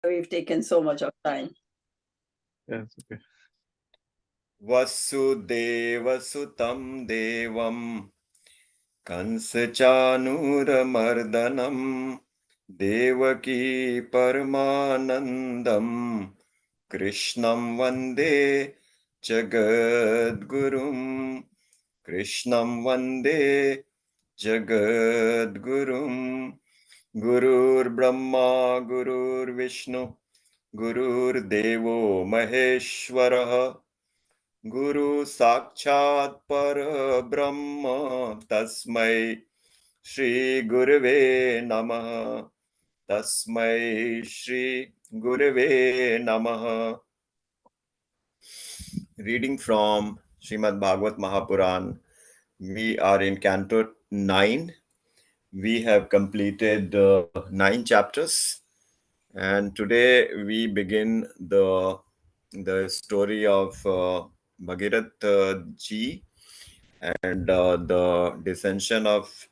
we've taken so much of time. Yes, okay. Vasudevasutam devam Kansachanuramardanam Devaki Paramanandam Krishnam Vande Jagadgurum Krishnam Vande Jagadgurum Gurur Brahma Gurur Vishnu Gurur Devo Maheshwaraha Guru Sakshat Parabrahma Tasmai Shri Gurave Namaha Tasmai Shri Gurave Namaha. Reading from Srimad Bhagwat Mahapuran. We are in Canto 9. We have completed 9 chapters, and today we begin the story of Bhagirath ji and the descension of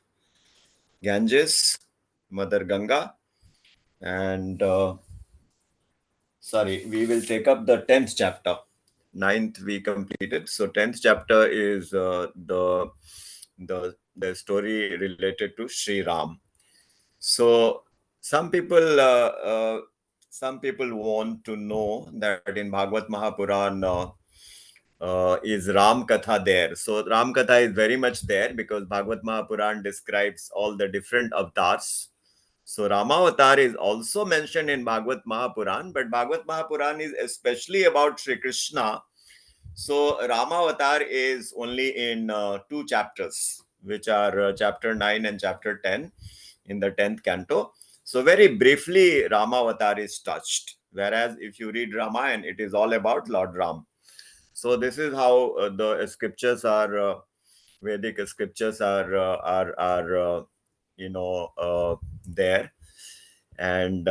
Ganges, Mother Ganga, and we will take up the 10th chapter. 9th we completed, so 10th chapter is the story related to Sri Ram. So some people want to know that in Bhagwat Mahapuran is Ram Katha there. So Ram Katha is very much there because Bhagwat Mahapuran describes all the different avatars. So Ramavatar is also mentioned in Bhagwat Mahapuran, but Bhagwat Mahapuran is especially about Sri Krishna. So Ramavatar is only in 2 chapters, which are chapter 9 and chapter 10 in the 10th canto. So very briefly, Ramavatar is touched. Whereas if you read Ramayana, it is all about Lord Ram. So this is how the scriptures are, Vedic scriptures are there. And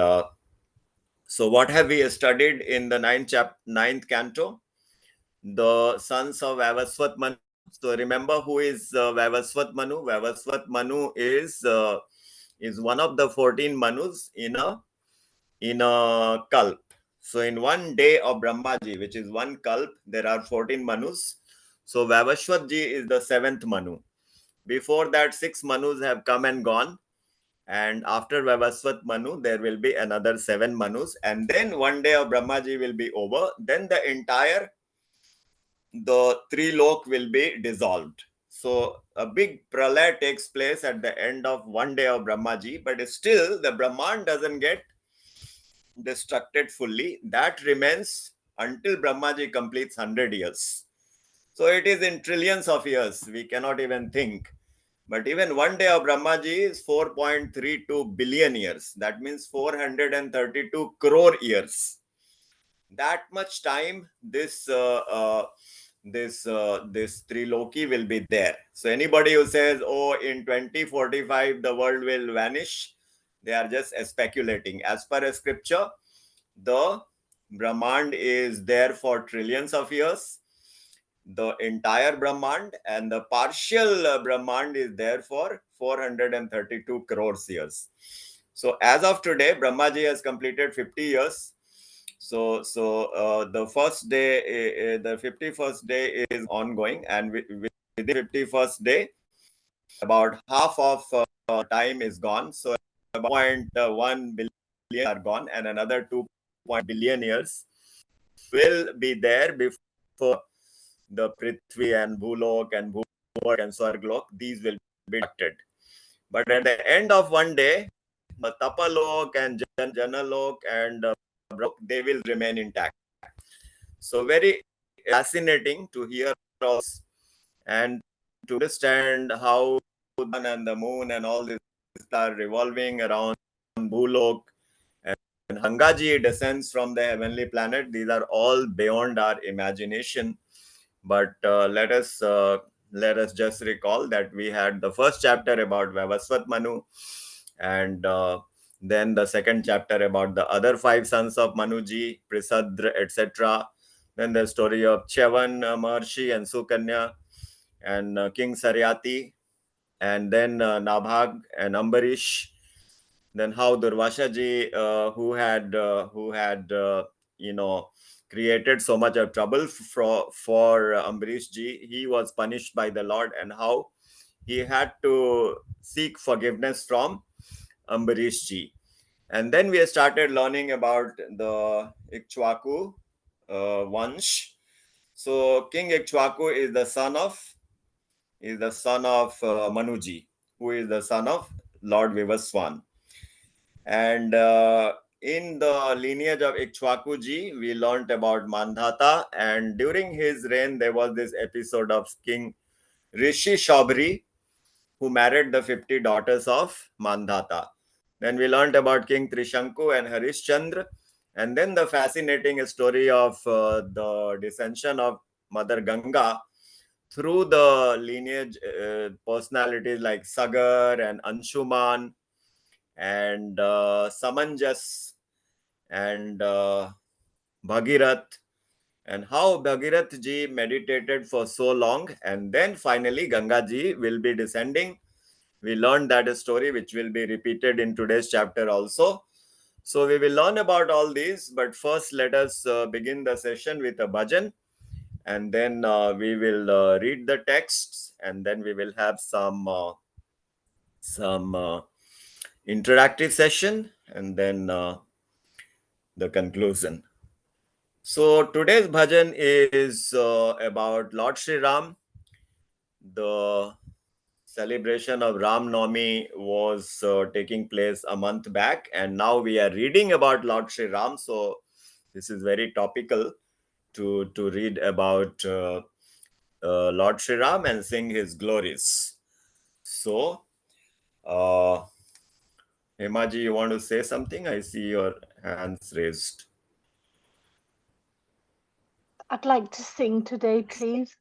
so what have we studied in the ninth canto? The sons of Vavasvat Manu. So remember who is Vavasvat Manu? Vavasvat Manu is one of the 14 Manus in a kalp. So in one day of Brahmaji, which is one kalp, there are 14 Manus. So Vavasvat ji is the 7th Manu. Before that, 6 Manus have come and gone. And after Vavasvat Manu, there will be another 7 Manus. And then one day of Brahmaji will be over. Then the three lok will be dissolved. So a big pralaya takes place at the end of one day of Brahmaji, but still the Brahman doesn't get destructed fully. That remains until Brahmaji completes 100 years. So it is in trillions of years. We cannot even think. But even one day of Brahmaji is 4.32 billion years. That means 432 crore years. That much time this Triloki will be there. So anybody who says, oh, in 2045 the world will vanish, they are just speculating. As per a scripture, the Brahmand is there for trillions of years, the entire Brahmand, and the partial Brahmand is there for 432 crores years. So as of today, Brahmaji has completed 50 years. So the first day, the 51st day is ongoing, and within the 51st day, about half of time is gone. So about 1 billion are gone, and another 2 billion years will be there before the Prithvi and Bhulok and Bhuvarg and Swarglok. These will be destructed. But at the end of one day, the Tapalok and Janalok and they will remain intact. So very fascinating to hear all this and to understand how the sun and the moon and all this are revolving around Bhulok, and Hangaji descends from the heavenly planet. These are all beyond our imagination. But let us just recall that we had the first chapter about Vavasvat Manu, and then the second chapter about the other 5 sons of Manuji, Prisadra, etc. Then the story of Chavan, Maharshi, and Sukanya, and King Saryati, and then Nabhag and Ambarish. Then how Durvasha ji, who had created so much of trouble for Ambarish ji, he was punished by the Lord, and how he had to seek forgiveness from Ambarish ji. And then we started learning about the Ikshwaku Vansh. So King Ikshwaku is the son of Manuji, who is the son of Lord Vivaswan. And in the lineage of Ikshwaku ji, we learnt about Mandhata. And during his reign, there was this episode of King Rishi Shabri, who married the 50 daughters of Mandhata. Then we learnt about King Trishanku and Harishchandra. And then the fascinating story of the descension of Mother Ganga through the lineage personalities like Sagar and Anshuman and Samanjas and Bhagirath, and how Bhagirath ji meditated for so long, and then finally Ganga ji will be descending. We learned that story, which will be repeated in today's chapter also. So we will learn about all these, but first let us begin the session with a bhajan, and then we will read the texts, and then we will have some interactive session, and then the conclusion. So today's bhajan is about Lord Sri Ram. The celebration of Ram Navami was taking place a month back, and now we are reading about Lord Sri Ram. So this is very topical to read about Lord Sri Ram and sing his glories. So, Hemaji, you want to say something? I see your hands raised. I'd like to sing today, please.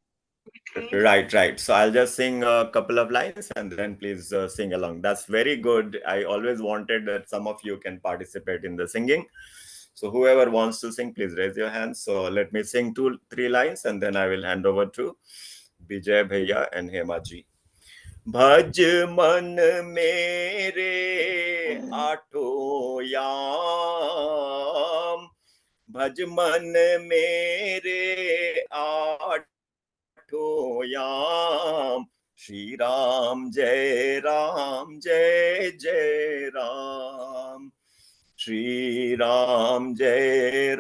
Right. So I'll just sing a couple of lines and then please sing along. That's very good. I always wanted that some of you can participate in the singing. So whoever wants to sing, please raise your hands. So let me sing 2-3 lines and then I will hand over to Vijay Bhaiya and Hemaji. भज मन मेरे आठों याम, भज मन मेरे आठों याम, श्री राम जय जय राम, श्री राम जय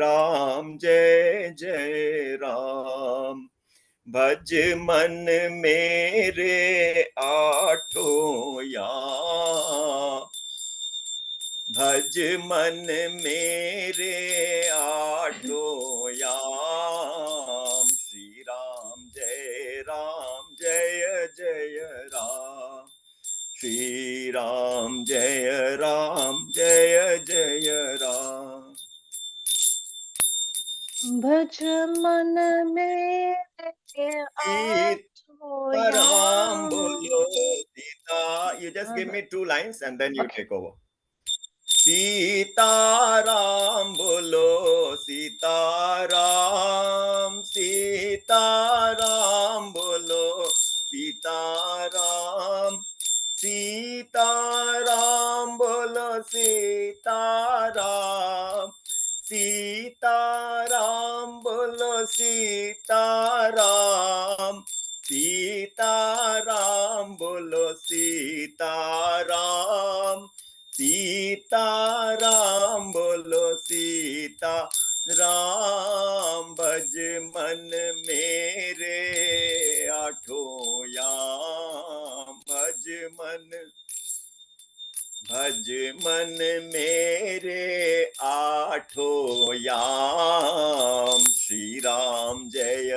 जय राम, भज मन मेरे आठों याम, भज मन मेरे आठों याम, श्री राम जय जय राम, श्री राम जय जय राम. भज मन मेरे आठों Ram yam. bolo Sita. You just give me 2 lines and then you Okay. take over. Sita Ram bolo Sita Ram, Sita Ram bolo Sita Ram, Sita Ram bolo Sita Ram, Sita Ram bolo Sita Ram, Sita Ram bolo Sita Ram, Sita Ram bolo Sita Ram, भज मन मेरे आठों याम, भज मन मेरे आठों याम, श्री राम जय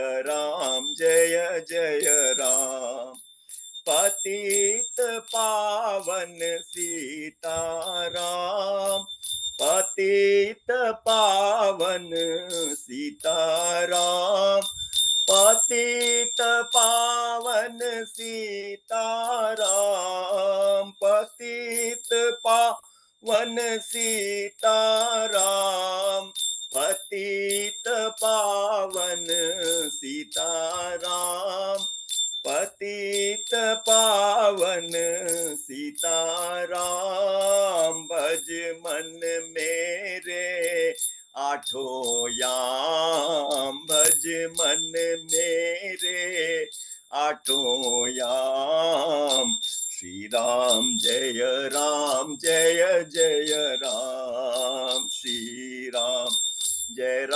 जय राम, पतित पावन सीताराम, पतित पावन सीताराम, पतित पावन सीताराम, पतित पावन सीताराम, पतित पावन सीताराम, पतित पावन सीताराम भज मन मेरे आठों याम भज मन मेरे आठों याम श्री राम जय जय राम श्री राम जय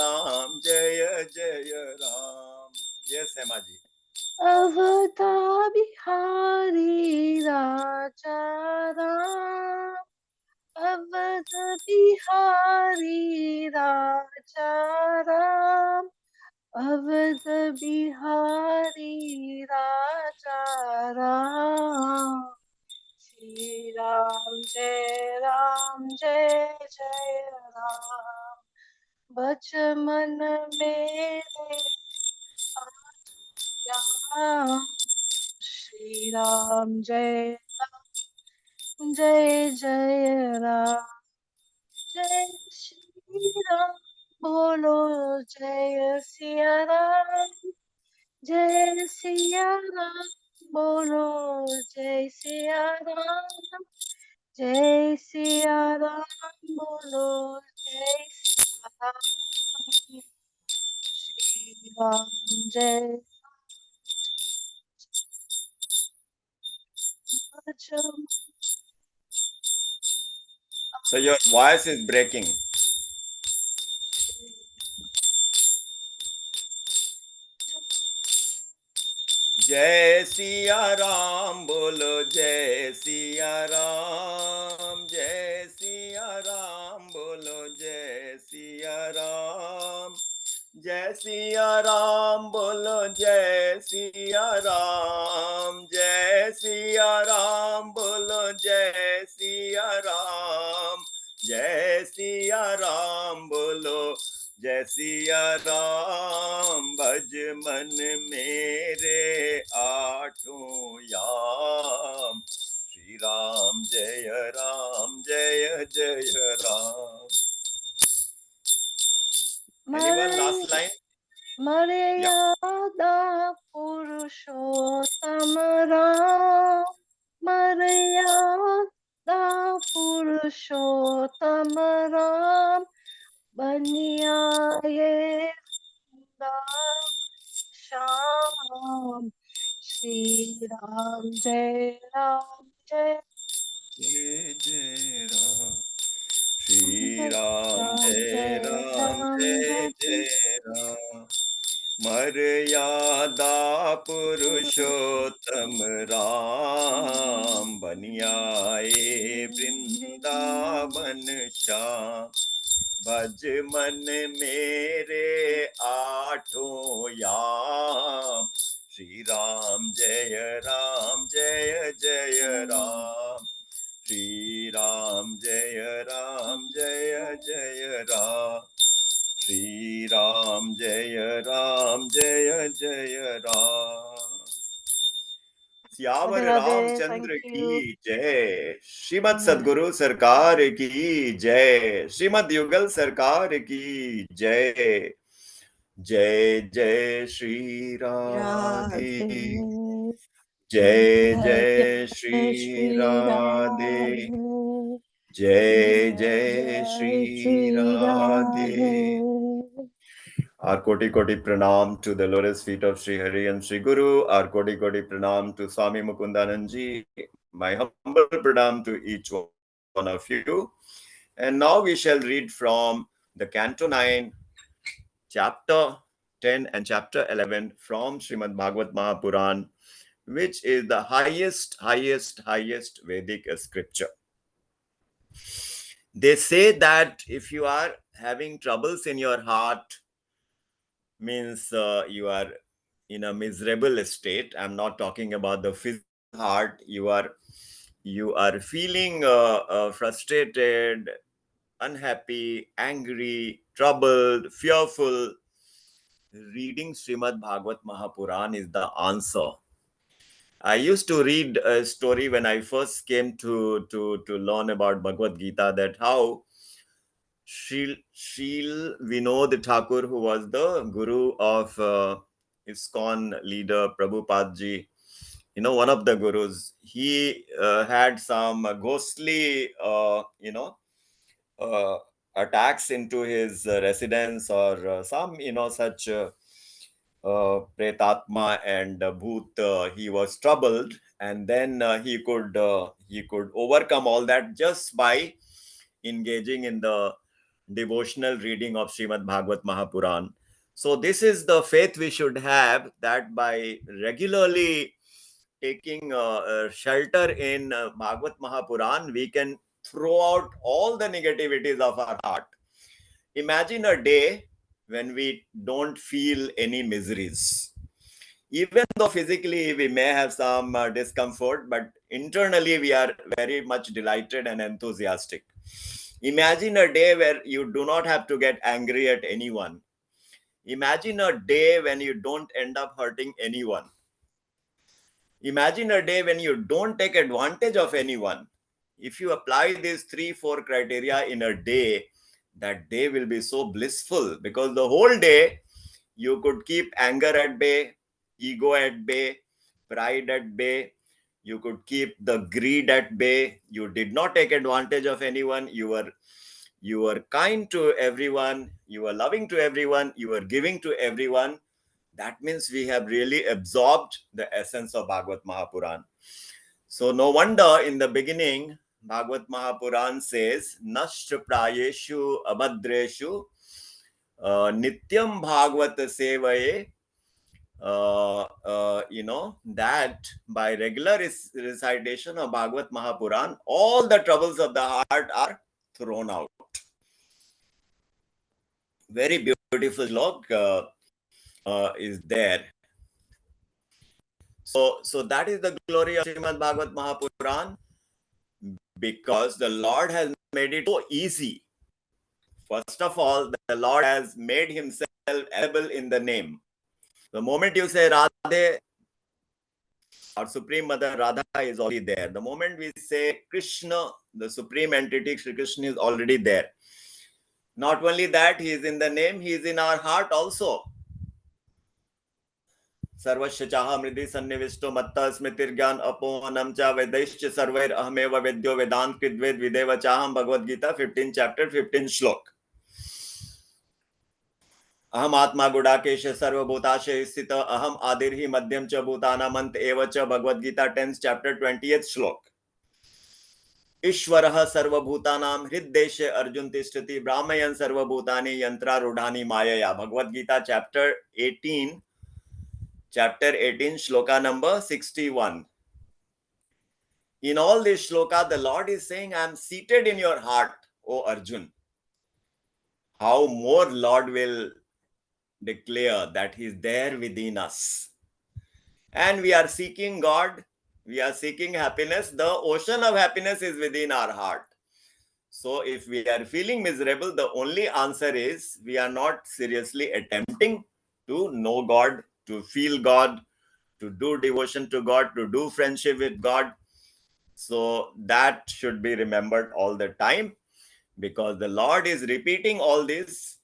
जय राम। यस हेमा जी। अवता बिहारी राजा राम, अवध बिहारी राजा राम, अवध बिहारी राजा राम। श्री राम जय राम, बच मन मेरे राम। श्री राम जय राम, जय श्री राम बोलो जय सिया राम, जय सिया राम बोलो जय सिया राम, जय सिया राम बोलो जय सिया राम। श्री राम जय Ram. So your voice is breaking. जय सिया राम बोलो जय सिया राम, जय सिया राम बोलो जय सिया राम, जय सिया राम बोलो जय सिया राम, जय सिया राम बोलो जय सिया राम, जय सिया राम बोलो जय सिया राम भज मन मेरे आठों याम श्री राम जय जय राम। Anyone last line? मर्यादा पुरुषोत्तम राम, मर्यादा पुरुषोत्तम राम, बनियाये श्याम। श्री राम जय जय जय राम श्री राम जय जय राम। मर्यादा पुरुषोत्तम राम, बनियाए वृंदावन श्याम, भज मन मेरे आठों याम श्री राम जय जय राम, श्री राम जय जय राम, श्री राम जय जय राम। सियावर राधे राधे। रामचंद्र थैंक की यू। जय, श्रीमद सदगुरु सरकार की जय, श्रीमद युगल सरकार की जय। जय जय श्री राधे, जय जय श्री राधे, जय जय Shri Radhe. Our koti koti pranam to the lotus feet of Sri Hari and Sri Guru. Our koti koti pranam to Swami Mukundanand ji. My humble pranam to each one of you. And now we shall read from the Canto 9, Chapter 10 and Chapter 11 from Srimad Bhagwat Mahapuran, which is the highest Vedic scripture. They say that if you are having troubles in your heart, means you are in a miserable state. I'm not talking about the physical heart. You are feeling frustrated, unhappy, angry, troubled, fearful. Reading Srimad Bhagwat Mahapuran is the answer. I used to read a story when I first came to learn about Bhagavad Gita, that how Shil Vinod Thakur, who was the guru of ISKCON leader Prabhupada ji, one of the gurus, he had some ghostly, attacks into his residence, or some, such pretatma and bhoot. He was troubled, and then he could overcome all that just by engaging in the devotional reading of Srimad Bhagwat Mahapuran. So this is the faith we should have, that by regularly taking shelter in Bhagwat Mahapuran, we can throw out all the negativities of our heart. Imagine a day when we don't feel any miseries. Even though physically we may have some discomfort, but internally we are very much delighted and enthusiastic. Imagine a day where you do not have to get angry at anyone. Imagine a day when you don't end up hurting anyone. Imagine a day when you don't take advantage of anyone. If you apply these 3-4 criteria in a day, that day will be so blissful, because the whole day you could keep anger at bay, ego at bay, pride at bay. You could keep the greed at bay. You did not take advantage of anyone. You were kind to everyone. You were loving to everyone. You were giving to everyone. That means we have really absorbed the essence of Bhagwat Mahapuran. So no wonder in the beginning, Bhagwat Mahapuran says, Nashtra Prayeshu Abhadreshu Nityam Bhagwat Sevaye. That by regular recitation of Bhagwat Mahapuran, all the troubles of the heart are thrown out. Very beautiful log is there. So that is the glory of Srimad Bhagwat Mahapuran, because the Lord has made it so easy. First of all, the Lord has made himself available in the name. The moment you say Radhe, our Supreme Mother Radha is already there. The moment we say Krishna, the Supreme Entity Shri Krishna is already there. Not only that, he is in the name, he is in our heart also. सर्वस्य चाह मृदि सन्निविष्टो मत्तः स्मृतिर्ज्ञान अपोहनम च वेदैश्च सर्वैर अहमेव वेद्यो वेदांत कृद्वेद विदेव चाहम Bhagavad Gita 15 chapter 15 श्लोक अहम आत्मा गुडाकेश सर्वभूताशय स्थित अहम आदिर्हि मध्यम च भूतानामंत एव च Bhagavad Gita 10th chapter 20th श्लोक ईश्वरः सर्वभूतानां हृद्देशे अर्जुन तिष्ठति ब्राह्मयन् सर्वभूतानि यंत्रारूढ़ानि मायया Bhagavad Gita chapter 18 shloka number 61. In all this shloka, the Lord is saying, I am seated in your heart, O Arjun. How more Lord will declare that he is there within us. And we are seeking God, we are seeking happiness. The ocean of happiness is within our heart. So if we are feeling miserable, the only answer is we are not seriously attempting to know God, to feel God, to do devotion to God, to do friendship with God. So that should be remembered all the time, because the Lord is repeating all this.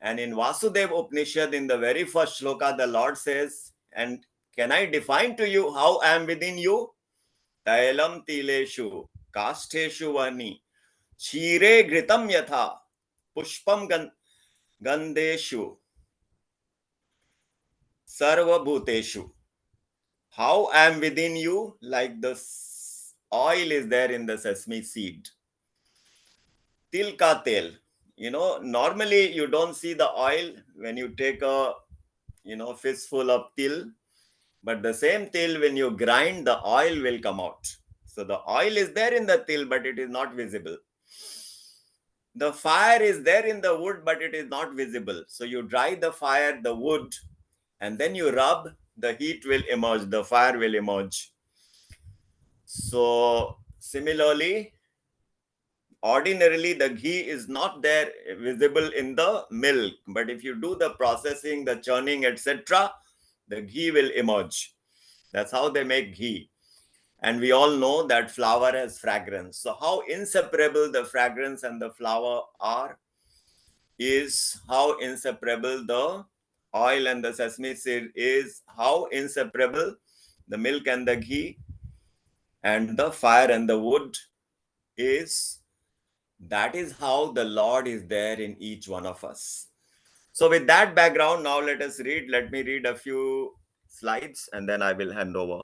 And in Vasudev Upanishad, in the very first shloka, the Lord says, and can I define to you how I am within you? Tailam tileshu, kasteshu vani, chire gritam yatha, pushpam gandeshu, sarva bhuteshu. How I am within you, like the oil is there in the sesame seed. Til ka tel. Normally you don't see the oil when you take a, fistful of til. But the same til, when you grind, the oil will come out. So the oil is there in the til, but it is not visible. The fire is there in the wood, but it is not visible. So you dry the fire, the wood, and then you rub, the heat will emerge, the fire will emerge. So similarly, ordinarily the ghee is not there visible in the milk, but if you do the processing, the churning, etc., the ghee will emerge. That's how they make ghee. And we all know that flower has fragrance. So how inseparable the fragrance and the flower are is how inseparable the oil and the sesame seed is, how inseparable the milk and the ghee, and the fire and the wood that is how the Lord is there in each one of us. So with that background, now let me read a few slides and then I will hand over.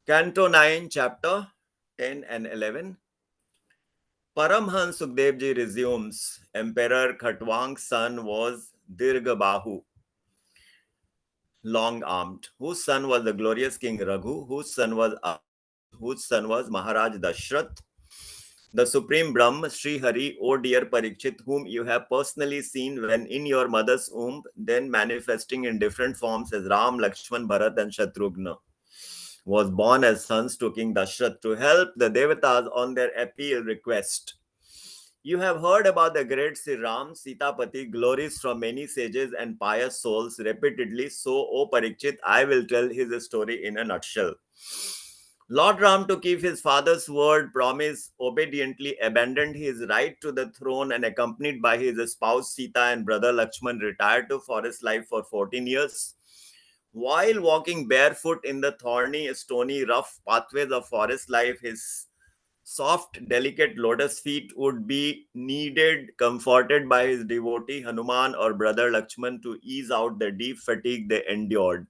Canto 9, chapter 10 and 11. Paramhans Sukhdevji resumes, Emperor Khatwang's son was Dirghabahu, long-armed, whose son was the glorious King Raghu, whose son was Abhijit, whose son was Maharaj Dashrath, the Supreme Brahm, Sri Hari, O dear Parikshit, whom you have personally seen when in your mother's womb, then manifesting in different forms as Ram, Lakshman, Bharat, and Shatrughna, was born as sons to King Dashrath to help the Devatas on their appeal request. You have heard about the great Sri Ram, Sitapati, glories from many sages and pious souls repeatedly. So, O Parikshit, I will tell his story in a nutshell. Lord Ram, to keep his father's word promise, obediently abandoned his right to the throne and, accompanied by his spouse Sita and brother Lakshman, retired to forest life for 14 years. While walking barefoot in the thorny, stony, rough pathways of forest life, his soft, delicate lotus feet would be needed, comforted by his devotee Hanuman or brother Lakshman to ease out the deep fatigue they endured.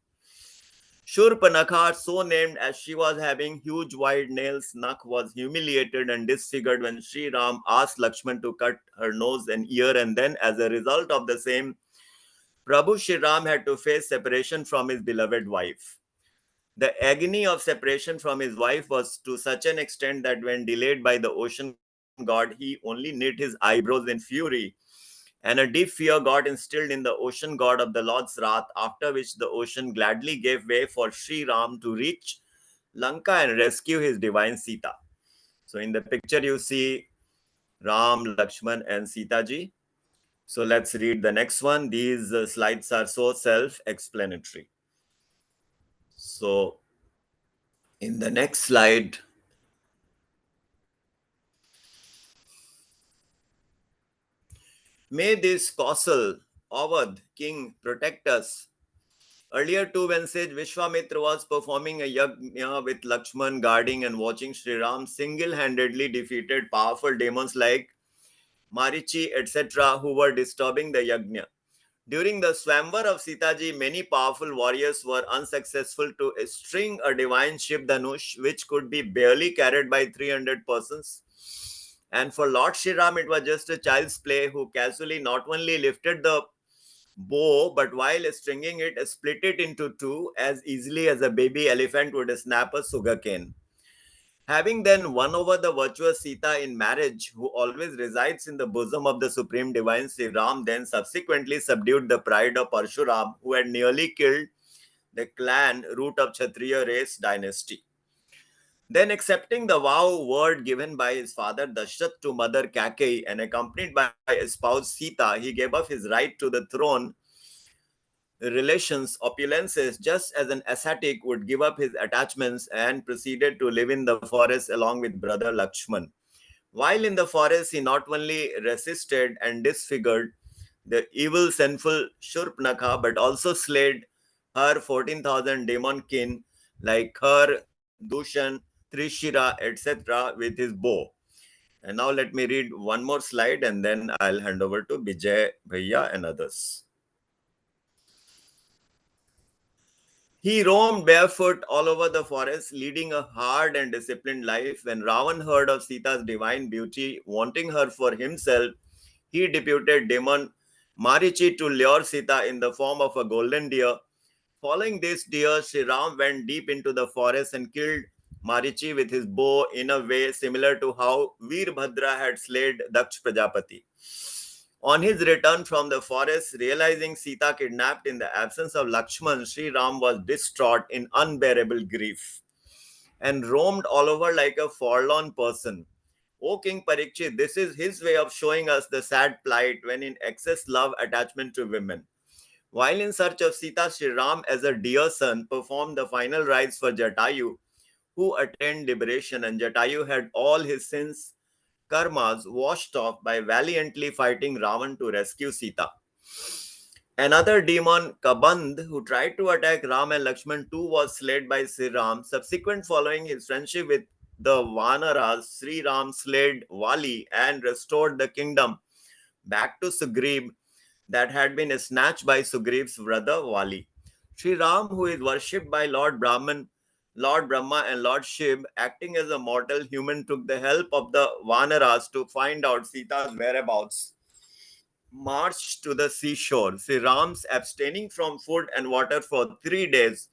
Shurpanakha, so named as she was having huge wide nails, Nak was humiliated and disfigured when Sri Ram asked Lakshman to cut her nose and ear, and then, as a result of the same, Prabhu Shri Ram had to face separation from his beloved wife. The agony of separation from his wife was to such an extent that when delayed by the ocean god, he only knit his eyebrows in fury, and a deep fear got instilled in the ocean god of the Lord's wrath, after which the ocean gladly gave way for Sri Ram to reach Lanka and rescue his divine Sita. So in the picture you see Ram, Lakshman and Sita ji. So let's read the next one. These slides are so self-explanatory. So in the next slide, may this Kausal, Awadh, king, protect us. Earlier too, when sage Vishwamitra was performing a yajna with Lakshman guarding and watching Sri Ram single-handedly defeated powerful demons like Marichi, etc., who were disturbing the yajna. During the Swamvar of Sitaji, many powerful warriors were unsuccessful to string a divine Shiv Dhanush, which could be barely carried by 300 persons. And for Lord Shri Ram, it was just a child's play who casually not only lifted the bow, but while stringing it, split it into two as easily as a baby elephant would snap a sugarcane. Having then won over the virtuous Sita in marriage, who always resides in the bosom of the Supreme Divine Sri Ram, then subsequently subdued the pride of Parshuram, who had nearly killed the clan root of Kshatriya race dynasty. Then, accepting the vow word given by his father Dashrath to mother Kaikeyi and accompanied by his spouse Sita, he gave up his right to the throne, relations, opulences, just as an ascetic would give up his attachments, and proceeded to live in the forest along with brother Lakshman. While in the forest, he not only resisted and disfigured the evil, sinful Shurpanakha, but also slayed her 14,000 demon kin like her, Dushan, Trishira, etc., with his bow. And now let me read one more slide and then I'll hand over to Vijay Bhaiya and others. He roamed barefoot all over the forest, leading a hard and disciplined life. When Ravan heard of Sita's divine beauty, wanting her for himself, he deputed demon Marichi to lure Sita in the form of a golden deer. Following this deer, Sri Ram went deep into the forest and killed Marichi with his bow in a way similar to how Veerbhadra had slayed Daksh Prajapati. On his return from the forest, realizing Sita kidnapped in the absence of Lakshman, Sri Ram was distraught in unbearable grief and roamed all over like a forlorn person. O King Parikshit, this is his way of showing us the sad plight when in excess love attachment to women. While in search of Sita, Sri Ram, as a dear son, performed the final rites for Jatayu, who attained liberation, and Jatayu had all his sins, karmas, washed off by valiantly fighting Ravan to rescue Sita. Another demon, Kaband, who tried to attack Ram and Lakshman too, was slayed by Sri Ram. Subsequent following his friendship with the Vanaras, Sri Ram slayed Vali and restored the kingdom back to Sugriv that had been snatched by Sugriv's brother Vali. Sri Ram, who is worshipped by Lord Brahma and Lord Shiv, acting as a mortal human, took the help of the Vanaras to find out Sita's whereabouts. Marched to the seashore. Sri Ram's abstaining from food and water for 3 days,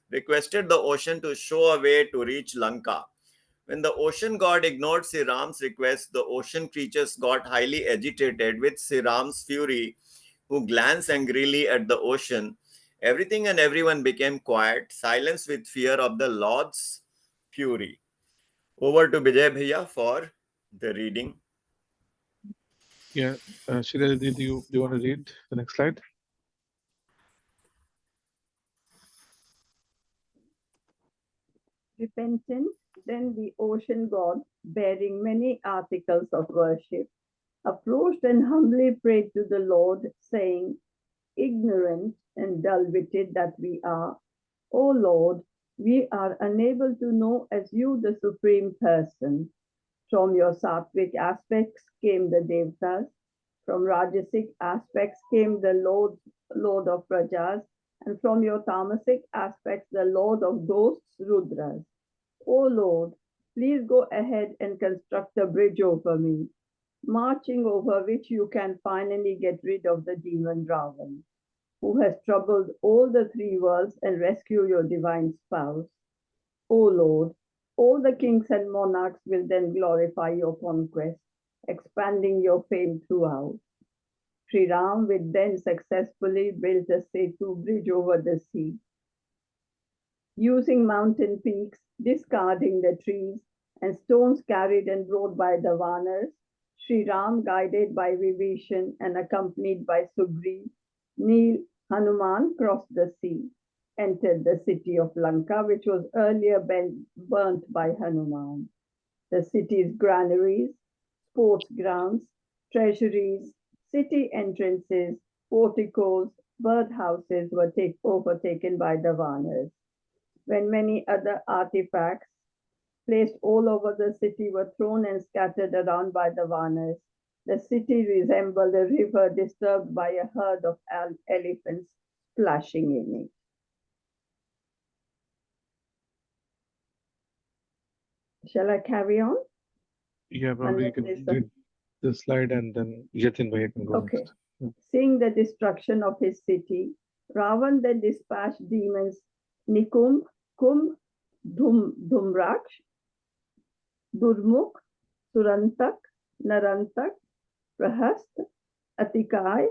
requested the ocean to show a way to reach Lanka. When the ocean god ignored Sri Ram's request, the ocean creatures got highly agitated with Sri Ram's fury, who glanced angrily at the ocean. Everything and everyone became quiet, silenced with fear of the Lord's fury. Over to Vijay Bhaiya for the reading. Yeah, Shreya, do you want to read the next slide? Repentant, then the ocean god, bearing many articles of worship, approached and humbly prayed to the Lord, saying, ignorant and dull-witted that we are, O Lord, we are unable to know as you the Supreme Person. From your sattvic aspects came the Devtas, from Rajasic aspects came the Lord of Prajas, and from your Tamasic aspects the Lord of Ghosts, Rudras. O Lord, please go ahead and construct a bridge over me, marching over which you can finally get rid of the demon Ravan, who has troubled all the three worlds, and rescue your divine spouse. O Lord, all the kings and monarchs will then glorify your conquest, expanding your fame throughout. Sri Ram will then successfully build a Setu bridge over the sea. Using mountain peaks, discarding the trees, and stones carried and brought by the Vanas, Sri Ram, guided by Vibhishan and accompanied by Sugriv, Neel, Hanuman, crossed the sea, entered the city of Lanka, which was earlier burnt by Hanuman. The city's granaries, sports grounds, treasuries, city entrances, porticos, birdhouses were overtaken by the Vanas. When many other artifacts placed all over the city were thrown and scattered around by the Vanas, the city resembled a river disturbed by a herd of elephants splashing in it. Shall I carry on? Yeah, probably you can read the slide and then Jatin Bhaiya can go Okay. next. Seeing the destruction of his city, Ravan then dispatched demons Nikum, Kum, Dhumraksh, Durmukh, Surantak, Narantak, Prahast, Atikai,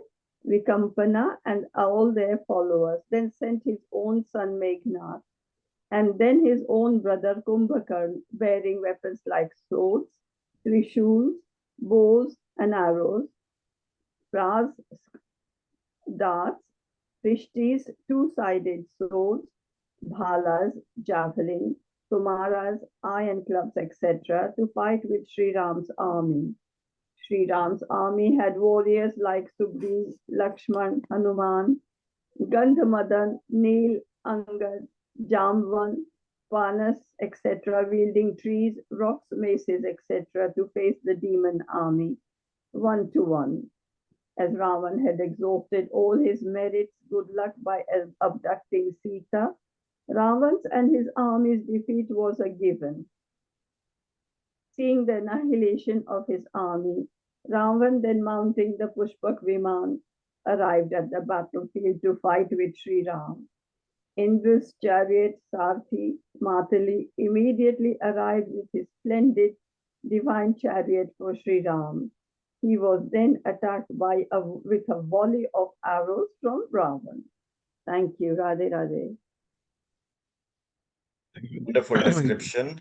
Vikampana, and all their followers, then sent his own son Meghnath, and then his own brother Kumbhakarn, bearing weapons like swords, trishuls, bows, and arrows, pras, darts, Rishtis, two-sided swords, bhalas, javelin, tomaras, iron clubs, etc., to fight with Sri Ram's army. Sri Ram's army had warriors like Sugriv, Lakshman, Hanuman, Gandhamadan, Neel, Angad, Jamvan, Panas, etc., wielding trees, rocks, maces, etc., to face the demon army, 1-to-1. As Ravan had exhausted all his merits, good luck by abducting Sita, Ravan's and his army's defeat was a given. Seeing the annihilation of his army, Ravan, then mounting the Pushpak Viman, arrived at the battlefield to fight with Sri Ram. Indra's chariot, Sarthi, Matali, immediately arrived with his splendid divine chariot for Sri Ram. He was then attacked with a volley of arrows from Ravan. Thank you. Radhe Radhe. Wonderful description.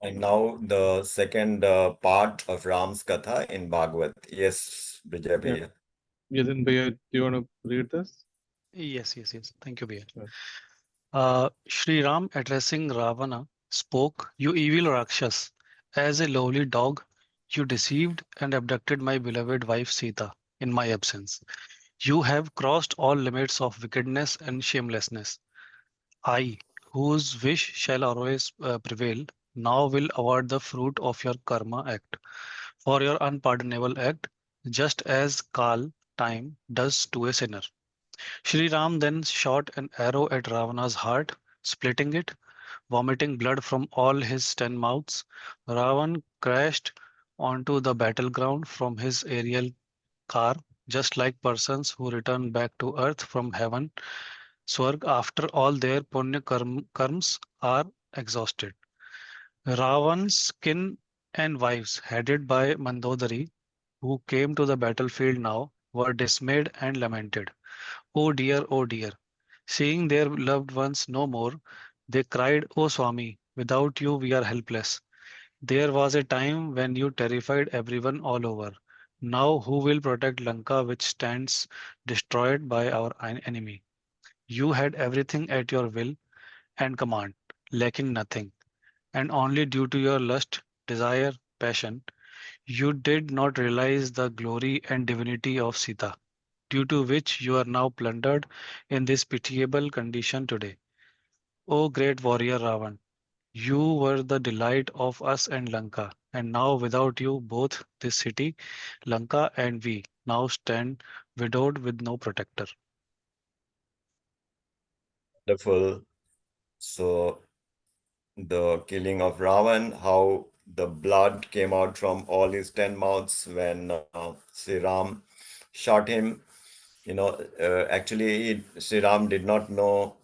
And now the second part of Ram's Katha in Bhagwat. Yes, Vijay Bhaiya. Jatin Bhaiya, do you want to read this? Yes. Thank you, Bhaiya. Sure. Sri Ram addressing Ravana spoke, "You evil Rakshas, as a lowly dog, you deceived and abducted my beloved wife Sita in my absence. You have crossed all limits of wickedness and shamelessness. I, whose wish shall always prevail, now will award the fruit of your karma act for your unpardonable act, just as Kal time does to a sinner. Shri Ram then shot an arrow at Ravana's heart, splitting it, vomiting blood from all his 10 mouths. Ravan crashed onto the battleground from his aerial car, just like persons who return back to earth from heaven, Swarg, after all their punya karms are exhausted. Ravan's kin and wives, headed by Mandodari, who came to the battlefield now, were dismayed and lamented. Oh dear, seeing their loved ones no more, they cried, O Swami, without you we are helpless. There was a time when you terrified everyone all over. Now who will protect Lanka which stands destroyed by our enemy? You had everything at your will and command, lacking nothing, and only due to your lust, desire, passion, you did not realize the glory and divinity of Sita, due to which you are now plundered in this pitiable condition today. O great warrior Ravan, you were the delight of us and Lanka, and now without you, both this city, Lanka, and we now stand widowed with no protector. Wonderful. So the killing of Ravan, how the blood came out from all his 10 mouths when Sri Ram shot him. Actually, Sri Ram did not know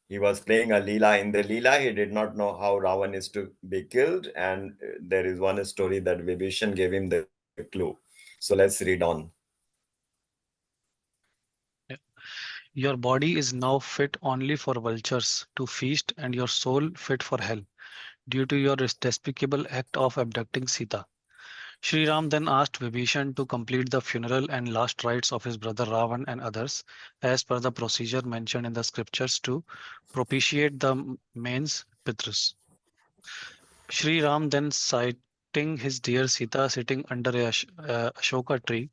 he was playing a Leela. In the Leela, he did not know how Ravan is to be killed. And there is one story that Vibhishan gave him the clue. So let's read on. Your body is now fit only for vultures to feast, and your soul fit for hell, due to your despicable act of abducting Sita. Sri Ram then asked Vibhishan to complete the funeral and last rites of his brother Ravan and others, as per the procedure mentioned in the scriptures to propitiate the mains Pitrus. Sri Ram then sighting his dear Sita sitting under a Ashoka tree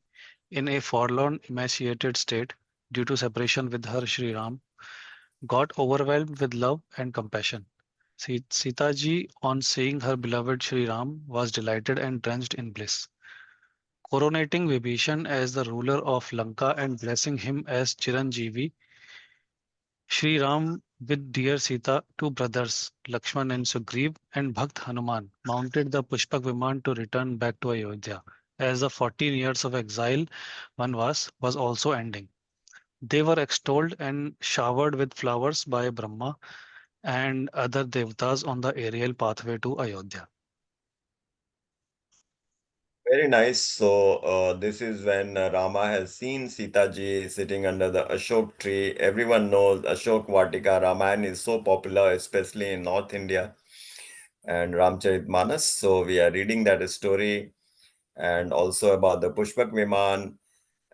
in a forlorn, emaciated state due to separation with her, Sri Ram got overwhelmed with love and compassion. Sita ji, on seeing her beloved Sri Ram, was delighted and drenched in bliss. Coronating Vibhishan as the ruler of Lanka and blessing him as Chiranjeevi, Sri Ram with dear Sita, two brothers, Lakshman and Sugriv, and Bhakt Hanuman, mounted the Pushpak Viman to return back to Ayodhya, as the 14 years of exile Vanvas was also ending. They were extolled and showered with flowers by Brahma and other devatas on the aerial pathway to Ayodhya. Very nice. So, this is when Rama has seen Sita ji sitting under the Ashok tree. Everyone knows Ashok Vatika Ramayana is so popular, especially in North India, and Ramcharitmanas. So, we are reading that story and also about the Pushpak Viman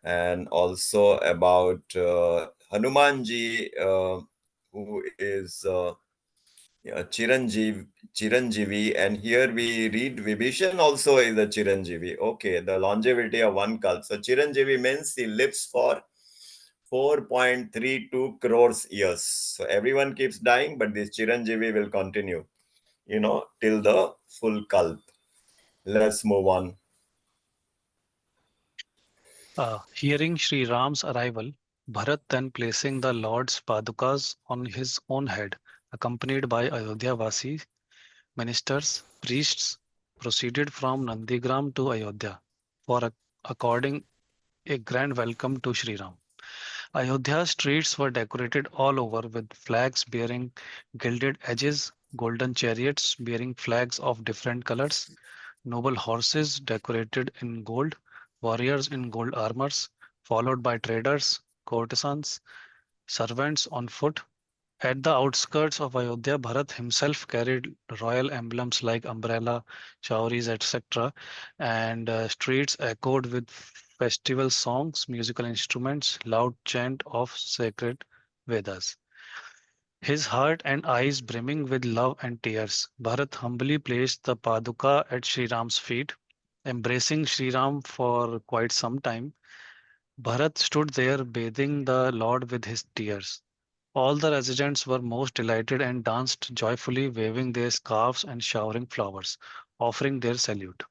and also about Hanumanji, who is yeah, Chiranjeevi, and here we read Vibhishan also is a Chiranjeevi. Okay, the longevity of one kalp. So Chiranjeevi means he lives for 4.32 crores years. So everyone keeps dying, but this Chiranjeevi will continue, till the full kalp. Let's move on. Hearing Sri Ram's arrival, Bharat then placing the Lord's Padukas on his own head, accompanied by Ayodhya Vasi ministers, priests, proceeded from Nandigram to Ayodhya for according a grand welcome to Sri Ram. Ayodhya's streets were decorated all over with flags bearing gilded edges, golden chariots bearing flags of different colors, noble horses decorated in gold, warriors in gold armors, followed by traders, courtesans, servants on foot. At the outskirts of Ayodhya, Bharat himself carried royal emblems like umbrella, chauris, etc., and streets echoed with festival songs, musical instruments, loud chant of sacred Vedas. His heart and eyes brimming with love and tears, Bharat humbly placed the Paduka at Sri Ram's feet, embracing Sri Ram for quite some time. Bharat stood there bathing the Lord with his tears. All the residents were most delighted and danced joyfully, waving their scarves and showering flowers, offering their salute.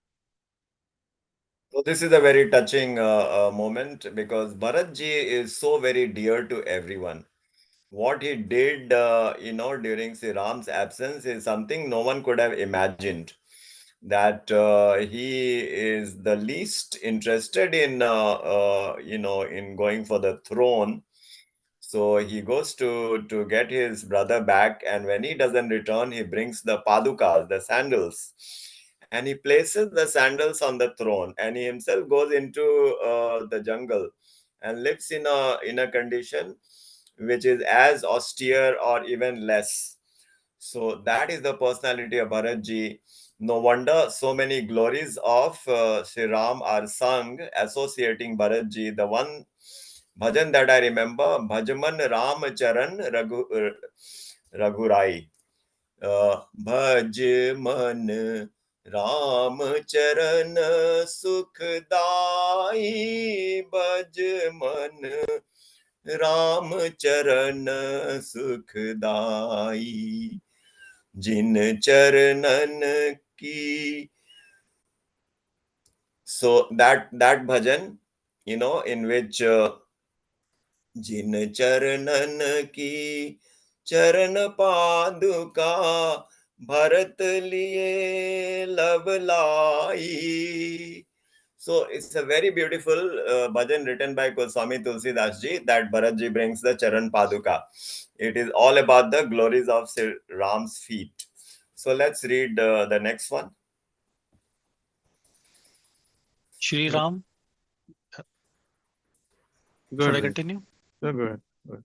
So this is a very touching moment because Bharat ji is so very dear to everyone. What he did, during Sri Ram's absence is something no one could have imagined. That he is the least interested in, in going for the throne. So he goes to get his brother back, and when he doesn't return, he brings the padukas, the sandals, and he places the sandals on the throne, and he himself goes into the jungle and lives in a condition which is as austere or even less. So that is the personality of Bharat ji. No wonder so many glories of Sri Ram are sung associating Bharat ji. The one bhajan that I remember, Bhajaman Ram Charan Raghurai. भज मन राम चरण सुखदाई भज मन राम चरण सुखदाई जिन चरणन की. So that bhajan, in which जिन चरणन की चरण पादुका भरत लिए लवलाई. So it's a very beautiful bhajan written by Swami Tulsidas ji that Bharat ji brings the Charan Paduka. It is all about the glories of Sri Ram's feet. So let's read the next one. Shri Ram, Go should I ahead. continue? No, go ahead. Go ahead.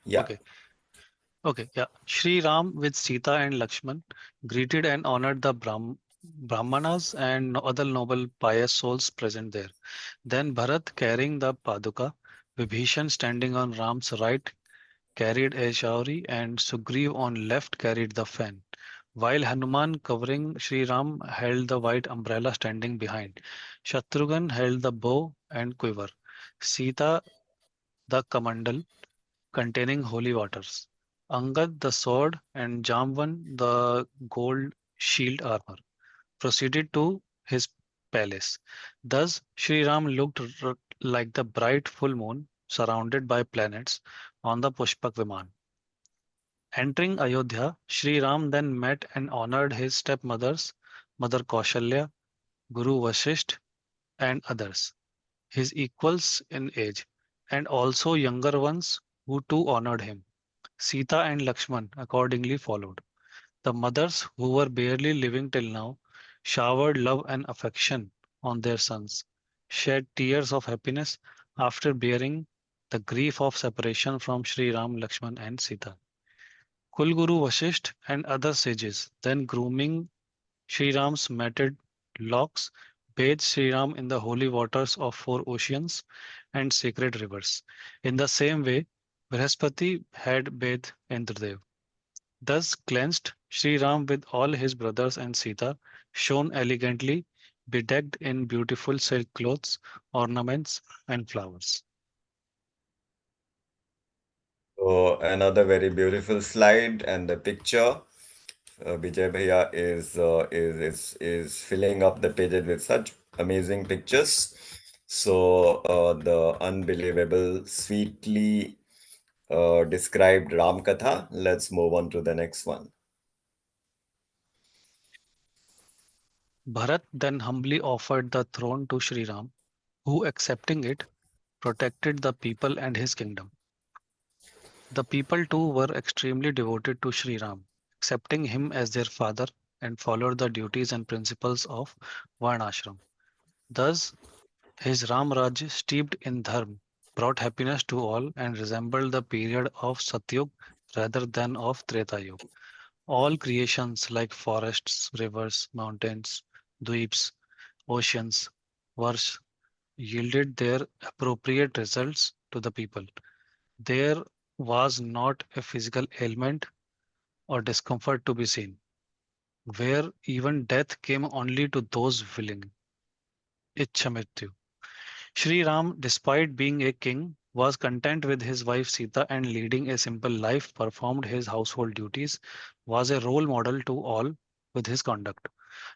Yeah. Okay, yeah. Shri Ram with Sita and Lakshman greeted and honored the Brahmanas and other noble pious souls present there. Then Bharat carrying the Paduka, Vibhishan standing on Ram's right carried a shauri and Sugriv on left carried the fan, while Hanuman covering Sri Ram held the white umbrella standing behind. Shatrughan held the bow and quiver. Sita the kamandal containing holy waters. Angad the sword and Jamvan the gold shield armor proceeded to his palace. Thus Sri Ram looked like the bright full moon surrounded by planets on the Pushpak Viman. Entering Ayodhya, Sri Ram then met and honored his stepmothers, Mother Kaushalya, Guru Vasisht, and others, his equals in age, and also younger ones who too honored him. Sita and Lakshman accordingly followed. The mothers, who were barely living till now, showered love and affection on their sons, shed tears of happiness after bearing the grief of separation from Sri Ram, Lakshman, and Sita. Kulguru Vasisht and other sages, then grooming Sri Ram's matted locks, bathed Sri Ram in the holy waters of four oceans and sacred rivers. In the same way, Brihaspati had bathed Indradev. Thus cleansed, Sri Ram with all his brothers and Sita shone elegantly, bedecked in beautiful silk clothes, ornaments, and flowers. So another very beautiful slide and the picture. Vijay Bhaiya is filling up the pages with such amazing pictures. So the unbelievable, sweetly described Ram Katha. Let's move on to the next one. Bharat then humbly offered the throne to Sri Ram, who, accepting it, protected the people and his kingdom. The people too were extremely devoted to Sri Ram, accepting him as their father and followed the duties and principles of Varnashram. Thus, his Ram Raj, steeped in dharma, brought happiness to all and resembled the period of Satyug rather than of Treta Yuga. All creations like forests, rivers, mountains, dweeps, oceans, were yielded their appropriate results to the people. There was not a physical ailment or discomfort to be seen, where even death came only to those willing. Ichhamrityu. Sri Ram, despite being a king, was content with his wife Sita and leading a simple life, performed his household duties, was a role model to all with his conduct.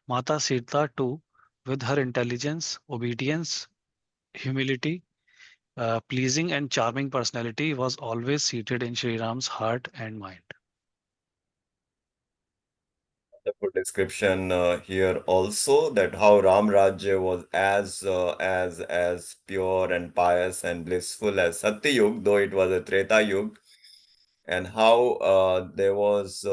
Mata Sita, too, with her intelligence, obedience, humility, pleasing and charming personality, was always seated in Sri Ram's heart and mind. Wonderful description here also, that how Ram Rajya was as pure and pious and blissful as Satya Yuga, though it was a Treta Yuga, and how there was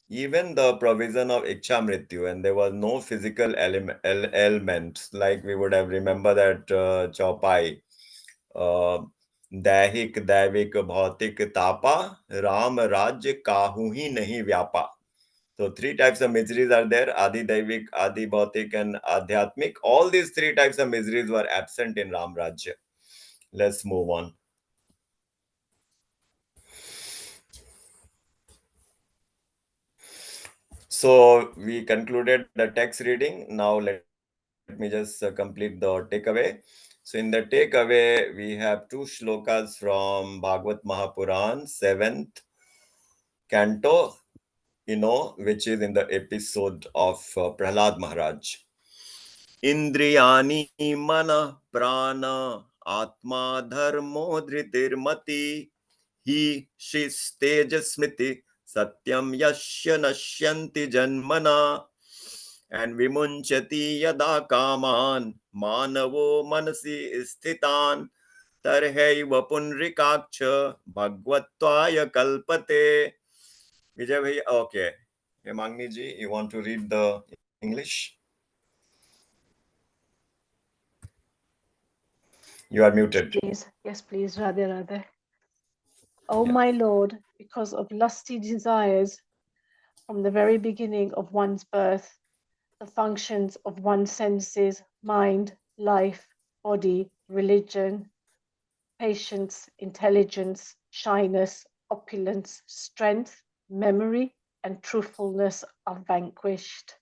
even the provision of Iksha Mrityu, and there was no physical element, like we would have remember that Chaupai, uh, दैहिक दैविक भौतिक तापा राम राज्य काहू ही नहीं व्यापा. So three types of miseries are there: Adi Daivik, Adi Bhautik, and Adhyatmik. All these three types of miseries were absent in Ram Rajya. Let's move on. So we concluded the text reading. Now let me just complete the takeaway. So in the takeaway, we have two shlokas from Bhagwat Mahapuran, 7th canto, which is in the episode of Prahlad Maharaj. Indriyani mana prana atma dharmo dhritirmati hi shistejasmiti satyam yashya nashyanti janmana and vimunchati yada kaman manavo manasi sthitan tarhaiva punrikaksha bhagvatvaya kalpate. Vijay bhai, okay. Hemangni ji, you want to read the English? You are muted. Yes, please, Radhe Radhe. O Yeah. my Lord, because of lusty desires from the very beginning of one's birth, the functions of one's senses, mind, life, body, religion, patience, intelligence, shyness, opulence, strength, memory, and truthfulness are vanquished.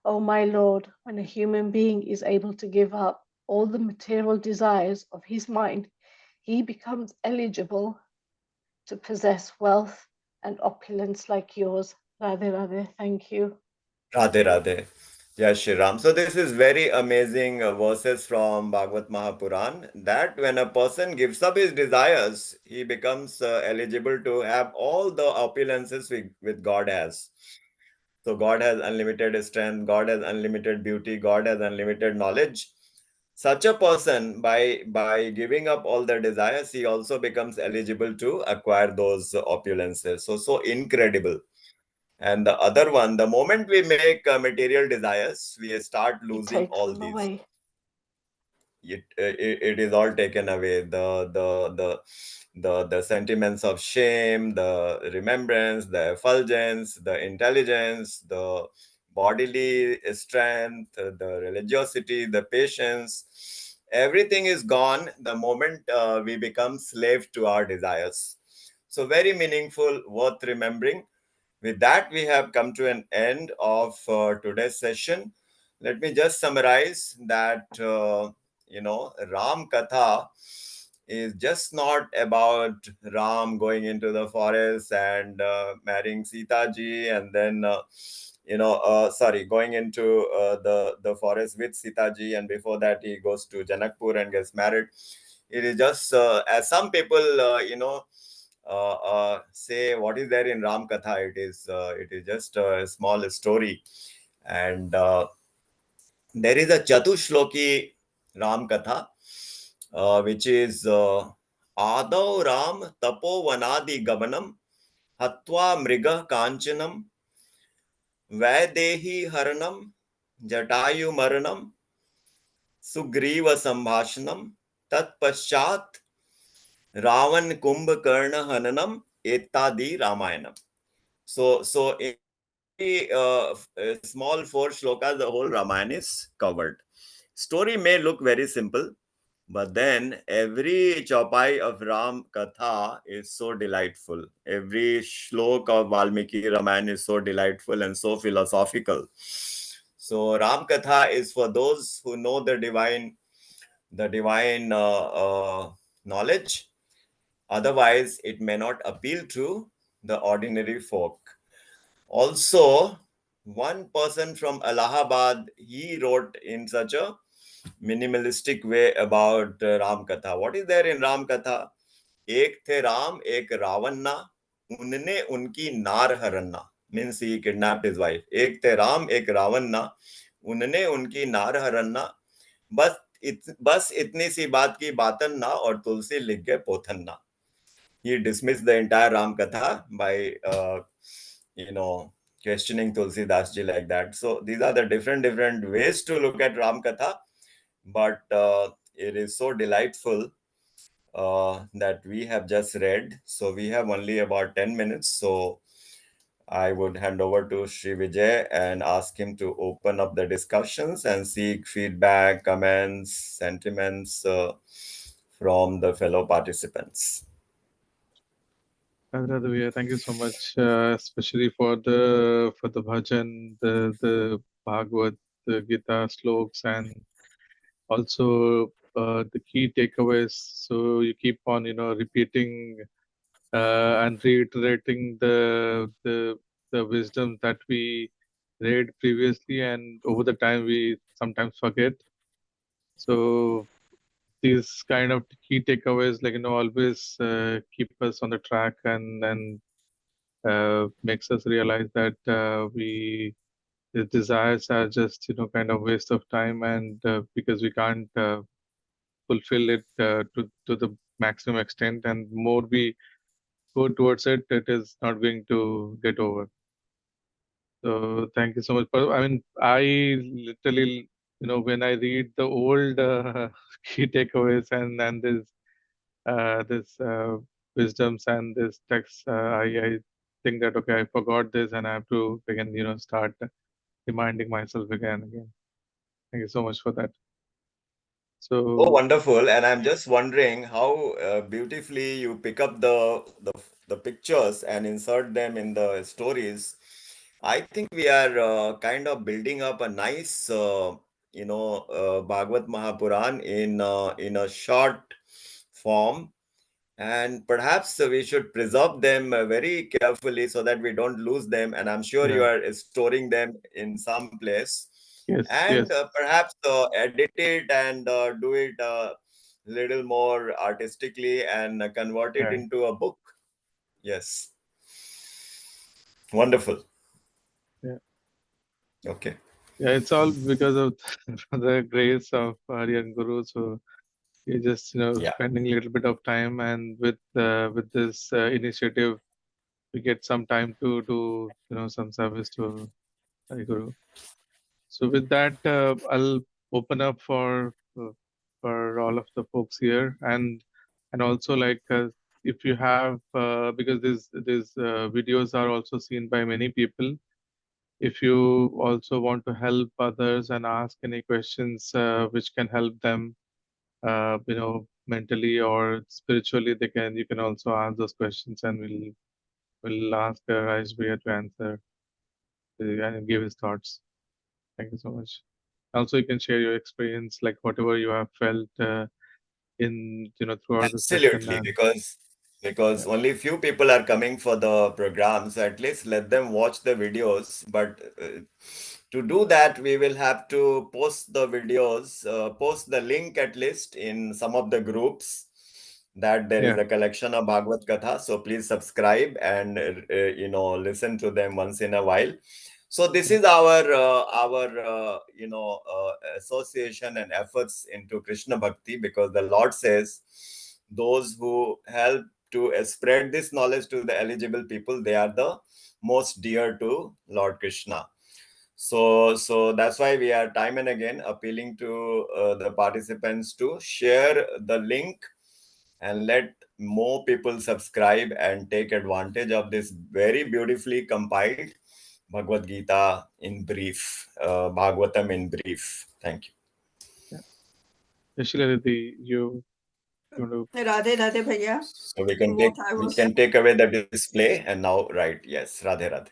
O my Lord, when a human being is able to give up all the material desires of his mind, he becomes eligible to possess wealth and opulence like yours. Radhe Radhe, thank you. Radhe Radhe. Jai Shri Ram. So this is very amazing verses from Bhagwat Mahapuran, that when a person gives up his desires, he becomes eligible to have all the opulences with God has. So God has unlimited strength, God has unlimited beauty, God has unlimited knowledge. Such a person, by giving up all the desires, he also becomes eligible to acquire those opulences. So incredible. And the other one, the moment we make material desires, we start He losing takes all them these. away. It is all taken away. The sentiments of shame, the remembrance, the effulgence, the intelligence, the bodily strength, the religiosity, the patience, everything is gone the moment we become slave to our desires. So very meaningful, worth remembering. With that, we have come to an end of today's session. Let me just summarize that, Ram Katha is just not about Ram going into the forest and marrying Sita ji, and then, going into the forest with Sita ji, and before that he goes to Janakpur and gets married. It is just, as some people, say what is there in Ram Katha. It is just a small story, and there is a Chatushloki Ram Katha, which is Adav Ram Tapo Vanadi Gamanam Hatva Mriga Kanchanam Vaidehi Haranam Jatayu Maranam Sugriva Sambhashanam Tat Paschat Ravan Kumbhakarna Hananam Etadi Ramayanam. So in very small four shlokas, the whole Ramayana is covered. Story may look very simple, but then every chopai of Ram Katha is so delightful. Every shlok of Valmiki Ramayana is so delightful and so philosophical. So Ram Katha is for those who know the divine knowledge. Otherwise, it may not appeal to the ordinary folk. Also, one person from Allahabad, he wrote in such a minimalistic way about Ram Katha. What is there in Ram Katha? एक थे राम एक रावण ना उनने उनकी नार हरन्ना, means he kidnapped his wife. एक थे राम एक रावण ना उनने उनकी नार हरन्ना, बस इतनी सी बात की बातन ना और तुलसी लिख गए पोथन ना. He dismissed the entire Ram Katha by questioning Tulsi Das ji like that. So these are the different ways to look at Ram Katha, but it is so delightful that we have just read. So we have only about 10 minutes. So I would hand over to Sri Vijay and ask him to open up the discussions and seek feedback, comments, sentiments from the fellow participants. Thank you so much, especially for the bhajan, the Bhagwat, the Gita sloks, and also the key takeaways. So you keep on, repeating and reiterating the wisdom that we read previously, and over the time we sometimes forget. So these kind of key takeaways, always keep us on the track and makes us realize that the desires are just kind of waste of time, and because we can't fulfill it to the maximum extent, and more we go towards it, it is not going to get over. So thank you so much. I mean, I literally, when I read the old key takeaways and this wisdoms and this text, I think that okay, I forgot this and I have to again, start reminding myself again. Thank you so much for that. Oh, So wonderful. And I'm just wondering how beautifully you pick up the pictures and insert them in the stories. I think we are kind of building up a nice, Bhagavad Mahapuran in a short form, and perhaps we should preserve them very carefully so that we don't lose them. And I'm sure you yeah, are storing them in some place, yes, and perhaps edit it and do it a little more artistically and convert it yeah, into a book. Yes, wonderful. yeah. Okay. Yeah, it's all because of the grace of Aryan Guru. So you're just Yeah. spending a little bit of time, and with this initiative, we get some time to do some service to Hari Guru. So with that, I'll open up for all of the folks here, and also if you have because these videos are also seen by many people. If you also want to help others and ask any questions which can help them, mentally or spiritually, you can also ask those questions, and we'll ask Raish Bhaiya to answer and give his thoughts. Thank you so much. Also, you can share your experience, like whatever you have felt in throughout the session. Absolutely, because Yeah, only few people are coming for the program, so at least let them watch the videos. But to do that, we will have to post the videos, post the link at least in some of the groups that there is yeah, a collection of Bhagavad Katha. So please subscribe and listen to them once in a while. So this yeah, is our association and efforts into Krishna Bhakti, because the Lord says those who help to spread this knowledge to the eligible people, they are the most dear to Lord Krishna. So that's why we are time and again appealing to the participants to share the link and let more people subscribe and take advantage of this very beautifully compiled Bhagavad Gita in brief, Bhagavatam in brief. Thank you. yeah. Yashila Didi, you want to? Radhe Radhe Bhaiya. So we What I was can take away the display and now, right? Yes, Radhe Radhe.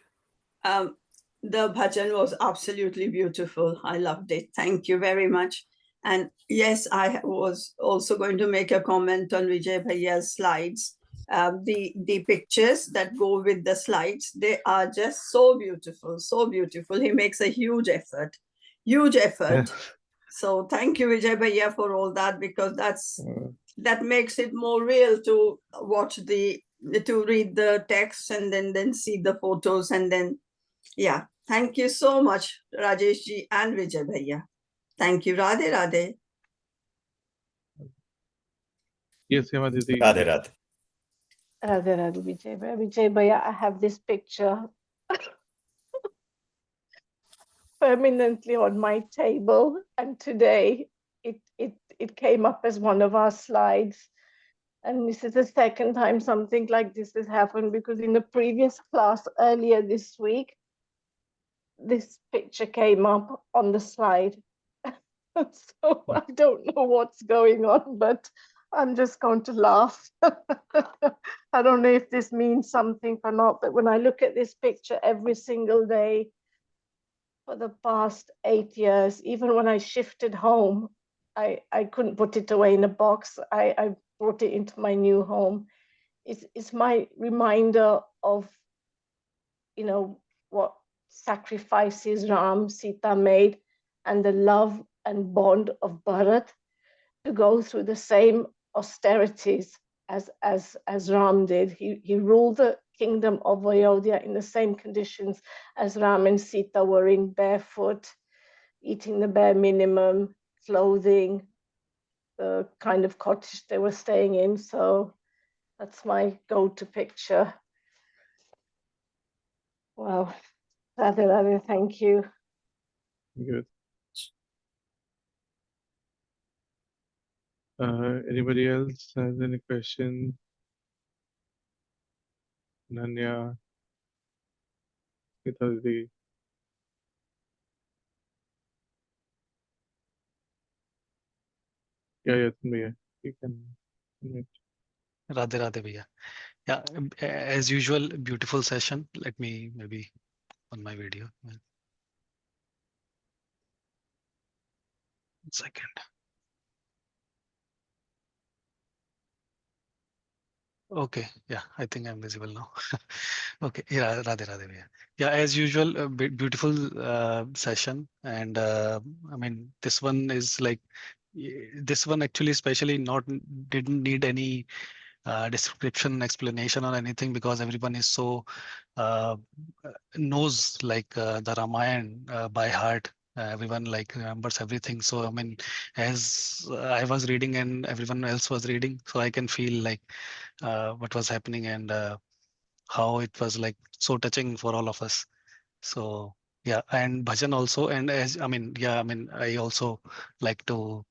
the bhajan was absolutely beautiful. I loved it. Thank you very much. And yes, I was also going to make a comment on Vijay Bhaiya's slides. The pictures that go with the slides, they are just so beautiful, so beautiful. He makes a huge effort, huge effort. So thank you, Vijay Bhaiya, for all that, because that makes it more real to to read the text and then see the photos, and then yeah. Thank you so much, Rajesh ji and Vijay Bhaiya. Thank you. Radhe Radhe. Yes, Hema Didi. Radhe Radhe. Radhe Radhe Vijay Bhaiya. Vijay Bhaiya, I have this picture permanently on my table, and today it came up as one of our slides. And this is the second time something like this has happened, because in the previous class earlier this week, this picture came up on the slide. So I don't know what's going on, but I'm just going to laugh. I don't know if this means something or not, but when I look at this picture every single day for the past 8 years, even when I shifted home, I couldn't put it away in a box. I brought it into my new home. It's my reminder of, you know, what sacrifices Ram, Sita made, and the love and bond of Bharat to go through the same austerities as Ram did. He ruled the kingdom of Ayodhya in the same conditions as Ram and Sita were in, barefoot, eating the bare minimum, clothing, the kind of cottage they were staying in. So that's my go-to picture. Wow. Radhe Radhe, thank you. Good. Anybody else has any question? Nanya, Gita Didi. Yeah, Bhaiya. You can. Radhe Radhe Bhaiya. Yeah, as usual, beautiful session. Let me maybe on my video. 1 second. Okay, yeah, I think I'm visible now. Okay, yeah, Radhe Radhe Bhaiya. Yeah, as usual, a beautiful session, and I mean this one is like this one actually especially not didn't need any description, explanation, or anything, because everyone is so uh, knows like the Ramayana by heart. Everyone like remembers everything. So I mean, as I was reading and everyone else was reading, so I can feel like what was happening, and how it was like so touching for all of us. So yeah, and bhajan also, and as I mean, yeah, I mean, I also like to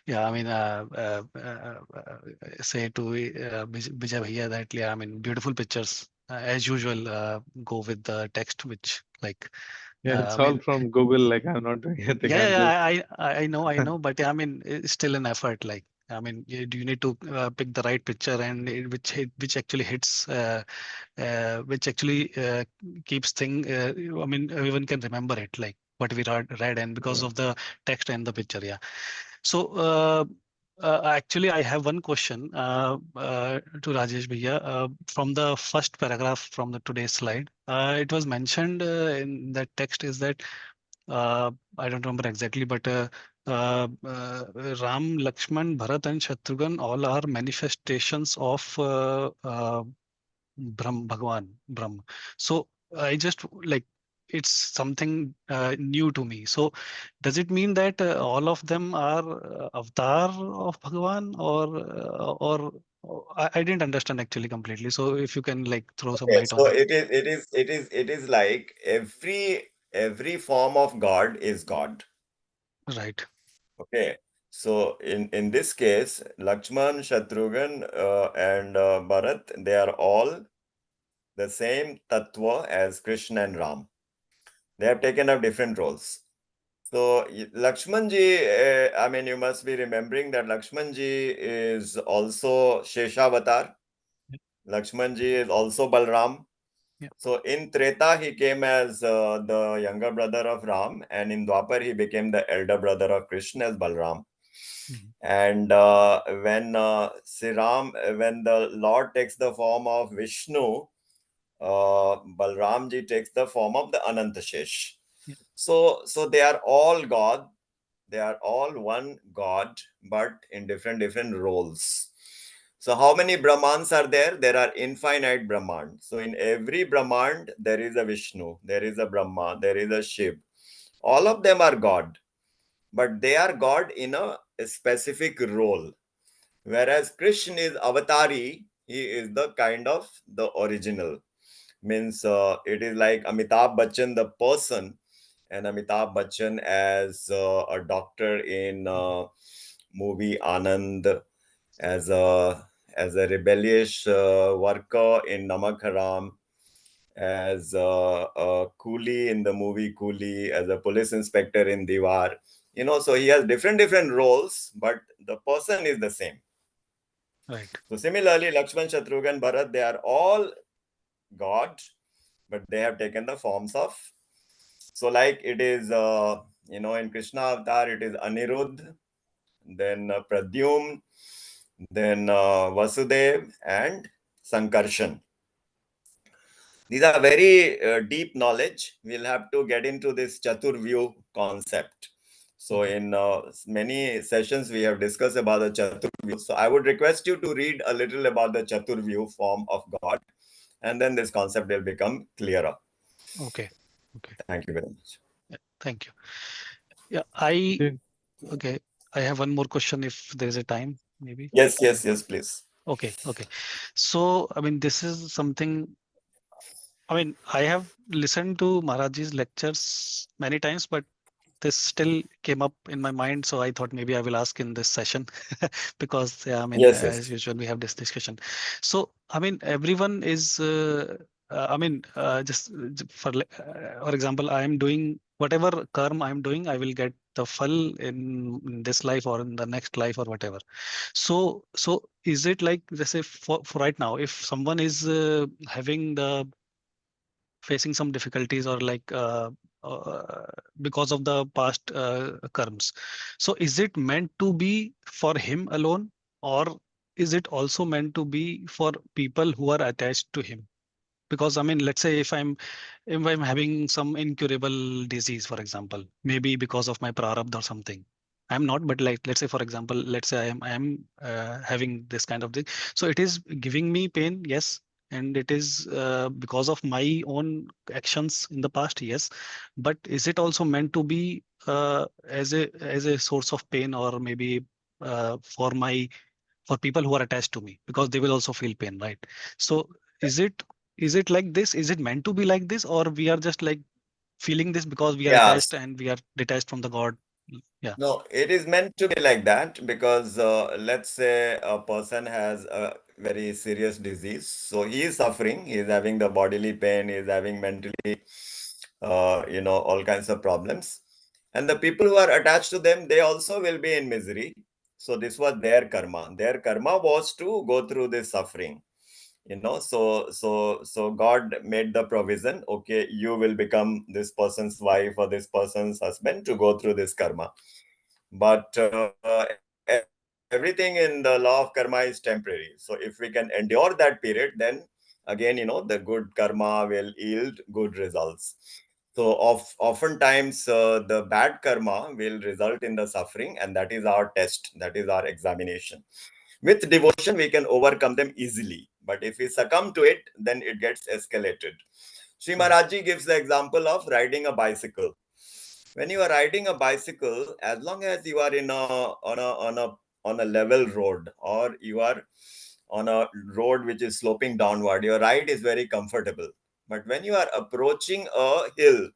yeah, I mean, say to Vijay Bhaiya that, yeah, I mean, beautiful pictures as usual go with the text, which like, Yeah, it's I all mean, from Google. Like I'm not doing anything. yeah, I'm yeah, just. I know, but I mean, it's still an effort. Like, I mean, you need to pick the right picture, and which actually hits, which actually keeps thing. I mean, everyone can remember it, like what we read, and because of the text and the picture. Yeah. So actually, I have one question to Rajesh Bhaiya. From the first paragraph from the today's slide, it was mentioned in that text is that I don't remember exactly, but Ram, Lakshman, Bharat, and Shatrughan all are manifestations of Bhagwan, Brahm. So I just like it's something new to me. So does it mean that all of them are avatar of Bhagwan, or I didn't understand actually completely. So if you can like throw some Okay, light on so that. it is like every form of God is God. Right. Okay. So in this case, Lakshman, Shatrughan, and Bharat, they are all the same tattva as Krishna and Ram. They have taken up different roles. So Lakshman ji, I mean, you must be remembering that Lakshman ji is also Sheshavatar. Lakshman ji is also Balram. So in Treta, he came as the younger brother of Ram, and in Dwapar, he became the elder brother of Krishna as Balram. And when the Lord takes the form of Vishnu, Balramji takes the form of the Anantashesh. So they are all God. They are all one God, but in different roles. So how many Brahmans are there? There are infinite Brahman. So in every Brahman, there is a Vishnu, there is a Brahma, there is a Shiv. All of them are God, but they are God in a specific role. Whereas Krishna is avatari, he is the kind of the original. Means it is like Amitabh Bachchan, the person, and Amitabh Bachchan as a doctor in movie Anand, as a rebellious worker in Namak Haram, as a coolie in the movie Coolie, as a police inspector in Diwar. So he has different roles, but the person is the same. Right. So similarly, Lakshman, Shatrughan, Bharat, they are all God, but they have taken the forms of. So like it is, in Krishna Avatar, it is Anirudh, then Pradyumn, then Vasudev and Sankarshan. These are very deep knowledge. We'll have to get into this Chaturvyu concept. So in many sessions, we have discussed about the Chaturvyu. So I would request you to read a little about the Chaturvyu form of God, and then this concept will become clearer. Okay. Thank you very much. Yeah, thank you. Yeah, okay. I have one more question if there is a time, maybe. Yes, please. Okay. So, I mean, this is something, I mean, I have listened to Maharaj's lectures many times, but this still came up in my mind. So I thought maybe I will ask in this session because, yeah, I mean, Yes. as usual, we have this discussion. So, I mean, everyone is, for example, I am doing whatever karma I am doing, I will get the phal in this life or in the next life or whatever. So is it like, let's say for right now, if someone is having the facing some difficulties or like because of the past karms. So is it meant to be for him alone, or is it also meant to be for people who are attached to him? Because I mean, let's say if I'm having some incurable disease, for example, maybe because of my prarabdha or something. I'm not, but like let's say, for example, let's say I am having this kind of thing. So it is giving me pain, yes, and it is because of my own actions in the past, yes. But is it also meant to be as a source of pain, or maybe for people who are attached to me, because they will also feel pain, right? So is it is it like this? Is it meant to be like this, or we are just like feeling this because we are Yes. attached and we are detached from the God? Yeah. No, it is meant to be like that because let's say a person has a very serious disease. So he is suffering, he is having the bodily pain, he is having mentally, all kinds of problems. And the people who are attached to them, they also will be in misery. So this was their karma. Their karma was to go through this suffering. So God made the provision. Okay, you will become this person's wife or this person's husband to go through this karma. But everything in the law of karma is temporary. So if we can endure that period, then again, the good karma will yield good results. So oftentimes the bad karma will result in the suffering, and that is our test, that is our examination. With devotion, we can overcome them easily. But if we succumb to it, then it gets escalated. Sri Maharaj gives the example of riding a bicycle. When you are riding a bicycle, as long as you are on a level road, or you are on a road which is sloping downward, your ride is very comfortable. But when you are approaching a hill,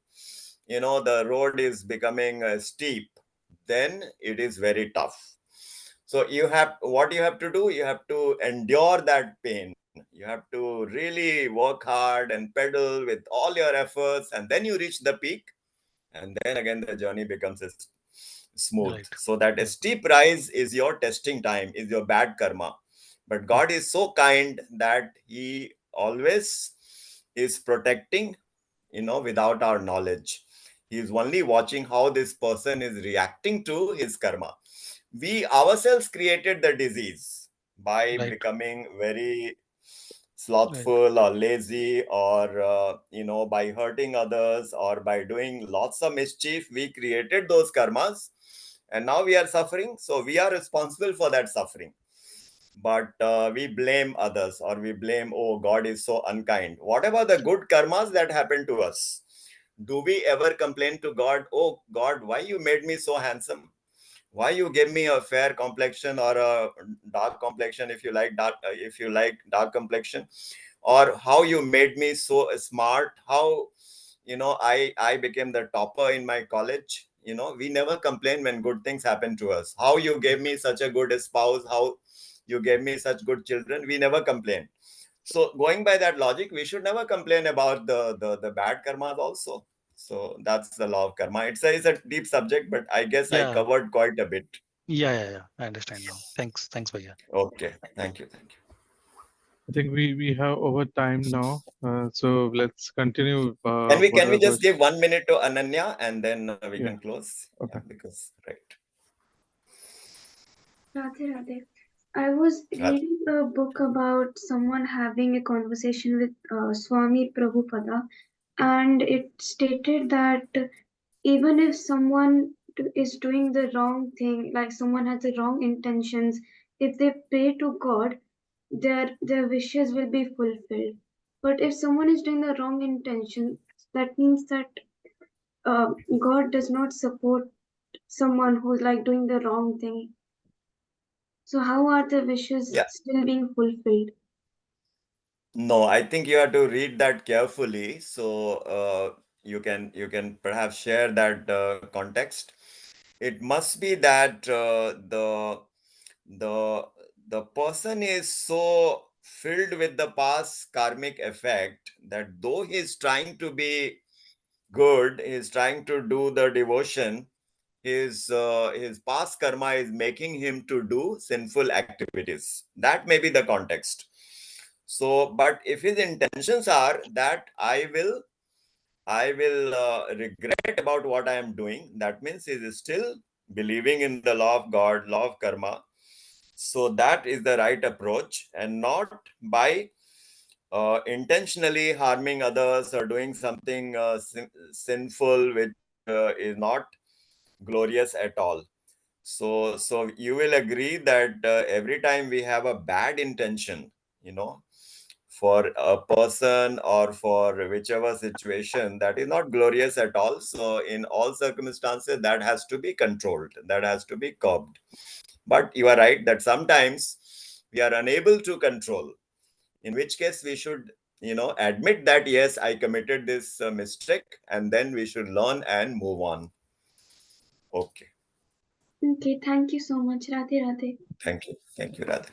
the road is becoming steep, then it is very tough. So what you have to do, you have to endure that pain. You have to really work hard and pedal with all your efforts, and then you reach the peak, and then again the journey becomes smooth. Right. So that a steep rise is your testing time, is your bad karma. But God is so kind that he always is protecting, without our knowledge. He is only watching how this person is reacting to his karma. We ourselves created the disease by Right. becoming very Right. slothful or lazy, or by hurting others or by doing lots of mischief. We created those karmas, and now we are suffering, so we are responsible for that suffering. But we blame others, or we blame, oh, God is so unkind. What about the good karmas that happen to us? Do we ever complain to God, oh God, why you made me so handsome? Why you gave me a fair complexion, or a dark complexion, if you like dark complexion? Or how you made me so smart? How I became the topper in my college? We never complain when good things happen to us. How you gave me such a good spouse, how you gave me such good children, we never complain. So going by that logic, we should never complain about the bad karmas also. So that's the law of karma. It's a deep subject, but I guess I Yeah. covered quite a bit. Yeah. I understand now. Thanks, Bhaiya. Okay, thank you. I think we have over time now, so let's continue. Can we Whatever just give question. 1 minute to Ananya, and then we Yeah. can close? Okay. Yeah, because right. Radhe Radhe. I was reading a book about someone having a conversation with Swami Prabhupada, and it stated that even if someone is doing the wrong thing, like someone has the wrong intentions, if they pray to God, their wishes will be fulfilled. But if someone is doing the wrong intention, that means that God does not support someone who's like doing the wrong thing. So how are the wishes Yeah. still being fulfilled? No, I think you have to read that carefully. So you can perhaps share that context. It must be that the the person is so filled with the past karmic effect that though he is trying to be good, he is trying to do the devotion, his past karma is making him to do sinful activities. That may be the context. So, but if his intentions are that I will regret about what I am doing, that means he is still believing in the law of God, law of karma. So that is the right approach, and not by intentionally harming others or doing something sinful, which is not glorious at all. So you will agree that every time we have a bad intention, for a person or for whichever situation, that is not glorious at all. So in all circumstances, that has to be controlled, that has to be curbed. But you are right that sometimes we are unable to control, in which case we should admit that yes, I committed this mistake, and then we should learn and move on. Okay, Okay, thank you so much. Radhe Radhe. thank you, Radha.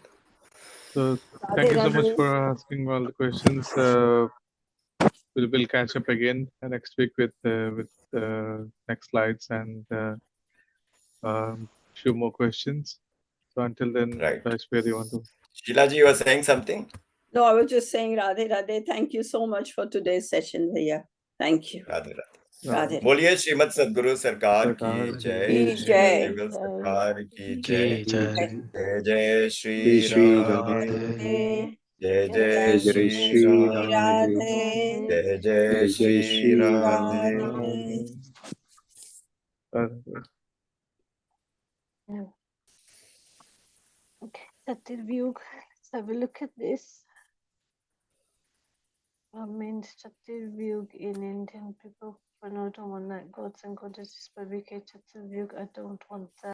So thank Radhe you so much Radhe. for asking all the questions. We'll catch up again next week with next slides and few more questions. So until then, Right. Aishwarya, you want to? Sheilaji, you were saying something? No, I was just saying, Radhe Radhe, thank you so much for today's session, Bhaiya. Thank you. Radhe Radhe. Radhe. बोलिए श्रीमद सदगुरु सरकार की Sarkar जय, की श्रीमद जय। युगल सरकार की जय, Ki jai. जय जय Shri Jai Shri Radhe, Radhe. जय Jai जय Jai Shri Shri Radhe, Radhe. Radhe. जय जय Jai Jai Shri Shri Radhe. Radhe. Radhe. Yeah. Okay, Chaturvyug. Let's have a look at this. What means Chaturvyug in Indian people? I don't want that gods and goddesses, but we get Chaturvyug. I don't want that.